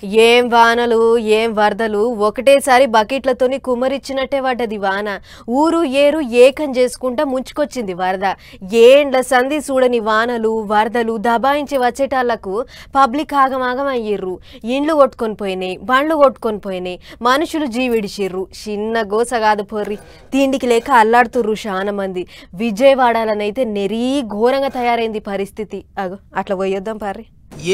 ఏం వానలు ఏం వరదలు ఒకటేసారి బకెట్లతోని కుమ్మరిచ్చినట్టే పడ్డది వాన. ఊరు ఏరు ఏకం చేసుకుంటా ముంచుకొచ్చింది వరద. ఏండ్ల సంధి చూడని వానలు వరదలు దబాయించి వచ్చేటాళ్లకు పబ్లిక్ ఆగమాగం అయ్యిర్రు. ఇండ్లు కొట్టుకొని పోయినాయి, బండ్లు కొట్టుకొని పోయినాయి, మనుషులు జీవిడిచిర్రు. చిన్న గోస కాదు పొర్రి, తిండికి లేక అల్లాడుతుర్రు చాలా మంది. విజయవాడలనైతే నెరీ ఘోరంగా తయారైంది పరిస్థితి. అగో అట్లా పోయొద్దాం పారి.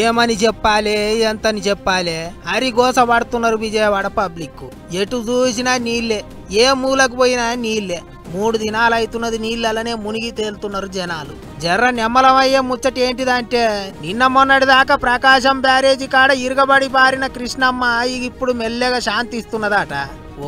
ఏమని చెప్పాలి, ఎంతని చెప్పాలి, హరిగోస పడుతున్నారు విజయవాడ పబ్లిక్. ఎటు చూసినా నీళ్లే, ఏ మూలకు పోయినా నీళ్లే. 3 దినాలు అవుతున్నది నీళ్ళనే మునిగి తేలుతున్నారు జనాలు. జర్ర నెమ్మలమయ్యే ముచ్చట ఏంటిదంటే, నిన్న మొన్నటి దాకా ప్రకాశం బ్యారేజీ కాడ ఇరగబడి పారిన కృష్ణమ్మ ఇప్పుడు మెల్లగా శాంతిస్తున్నదట.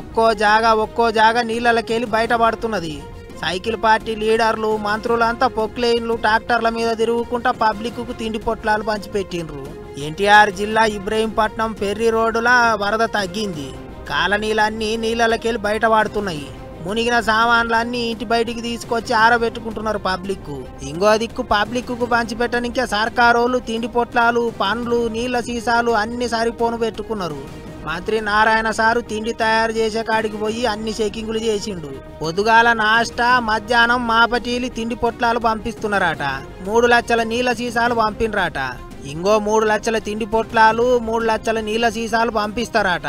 ఒక్కో జాగా నీళ్ళకెళ్ళి బయటపడుతున్నది. సైకిల్ పార్టీ లీడర్లు మంత్రులంతా పొక్లైన్లు ట్రాక్టర్ల మీద తిరుగుకుంటా పబ్లిక్ కు తిండి పొట్లాలు పంచిపెట్టిండ్రు. ఎన్టీఆర్ జిల్లా ఇబ్రహీంపట్నం పెర్రి రోడ్డులా వరద తగ్గింది. కాలనీలన్నీ నీళ్ళకెళ్ళి బయటపడుతున్నాయి. మునిగిన సామాన్లన్నీ ఇంటి బయటికి తీసుకొచ్చి ఆరబెట్టుకుంటున్నారు పబ్లిక్. ఇంకో దిక్కు పబ్లిక్ కు పంచిపెట్టనికే సర్కారోళ్ళు తిండి పొట్లాలు, పండ్లు, నీళ్ల సీసాలు అన్ని సరిపోను పెట్టుకున్నారు. మంత్రి నారాయణ సారు తిండి తయారు చేసే కాడికి పోయి అన్ని చెకింగులు చేసిండు. పొద్దుగాల నాష్టా, మధ్యాహ్నం మాపటీలు తిండి పొట్లాలు పంపిస్తున్నారట. 3 లక్షల నీళ్ల సీసాలు పంపినరాట. ఇంకో 3 లక్షల తిండి పొట్లాలు, 3 లక్షల నీళ్ల సీసాలు పంపిస్తారట.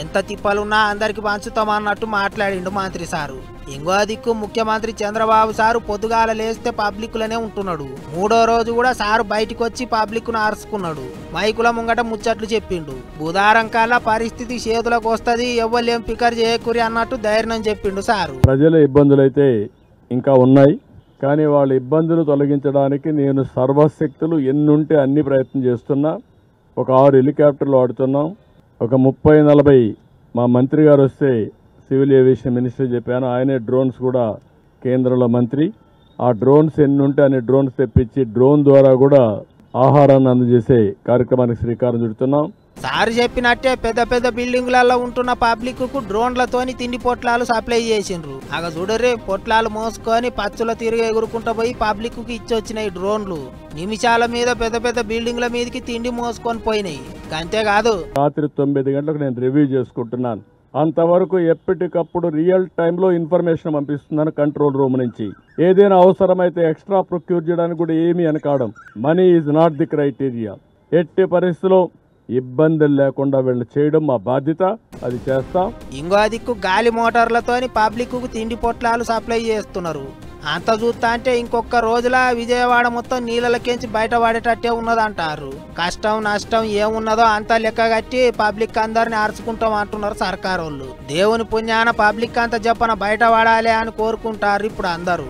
ఎంత తిప్పలున్నా అందరికి పంచుతామన్నట్టు మాట్లాడిండు మంత్రి సారు. ఇంకో దిక్కు ముఖ్యమంత్రి చంద్రబాబు సారు పొద్దుగాల లేస్తే పబ్లిక్లనే ఉంటున్నాడు. 3వ రోజు కూడా సారు బయటికి వచ్చి పబ్లిక్ ను ఆర్చుకున్నాడు. మైకుల ముంగట ముచ్చట్లు చెప్పిండు. బుధారం కల్లా పరిస్థితి చేతులకు వస్తుంది, ఎవ్వలేం ఫికర్ చేయకూరి అన్నట్టు ధైర్యం చెప్పిండు సారు. ప్రజల ఇబ్బందులైతే ఇంకా ఉన్నాయి, కానీ వాళ్ళ ఇబ్బందులు తొలగించడానికి నేను సర్వశక్తులు ఎన్నుంటే అన్ని ప్రయత్నం చేస్తున్నా. ఒక 6 హెలికాప్టర్లు వాడుతున్నాం. ఒక 30-40 మా మంత్రి గారు వస్తే సివిల్ ఏవియేషన్ మినిస్టర్ చెప్పాను, ఆయనే డ్రోన్స్ కూడా కేంద్రంలో మంత్రి. ఆ డ్రోన్స్ ఎన్ని ఉంటే అన్ని డ్రోన్స్ తెప్పించి డ్రోన్ ద్వారా కూడా ఆహారాన్ని అందజేసే కార్యక్రమానికి శ్రీకారం చుడుతున్నాం. సారు చెప్పినట్టే పెద్ద బిల్డింగులలో ఉంటున్న పబ్లిక్ కు డ్రోన్లతోని తిండి పొట్లాలు సప్లై చేసిండ్రు. అగ చూడరే, పొట్లాలు మోసుకొని పచ్చుల తిరిగి ఎగురుకుంటూ పోయి పబ్లిక్ కు ఇచ్చొచ్చినాయి డ్రోన్లు. నిమిషాల మీద పెద్ద బిల్డింగ్ల మీదకి తిండి మోసుకొని పోయినాయి. అంతేకాదు, రాత్రి 9 గంటలకు నేను రివ్యూ చేసుకుంటున్నాను. అంతవరకు ఎప్పటికప్పుడు రియల్ టైంలో ఇన్ఫర్మేషన్ పంపిస్తున్నాను కంట్రోల్ రూమ్ నుంచి. ఏదైనా అవసరమైతే ఎక్స్ట్రా ప్రొక్యూర్ చేయడానికి కూడా ఏమీ అనకాడం. Money is not the criteria. ఎట్టి పరిస్థితిలో ఇబ్బందులు లేకుండా వీళ్ళు చేయడం మా బాధ్యత, అది చేస్తాం. ఇంకో దిక్కు గాలి మోటార్లతోని పబ్లిక్ కు తిండి పొట్లాలు సప్లై చేస్తున్నారు. అంత చూస్తా అంటే ఇంకొక రోజులా విజయవాడ మొత్తం నీళ్ళకెంచి బయటపడేటట్టే ఉన్నదంటారు. కష్టం నష్టం ఏమున్నదో అంతా లెక్క కట్టి పబ్లిక్ అందరిని అరుచుకుంటాం అంటున్నారు సర్కారోళ్ళు. దేవుని పుణ్యాన పబ్లిక్ అంతా చెప్పన బయటపడాలి అని కోరుకుంటారు ఇప్పుడు అందరూ.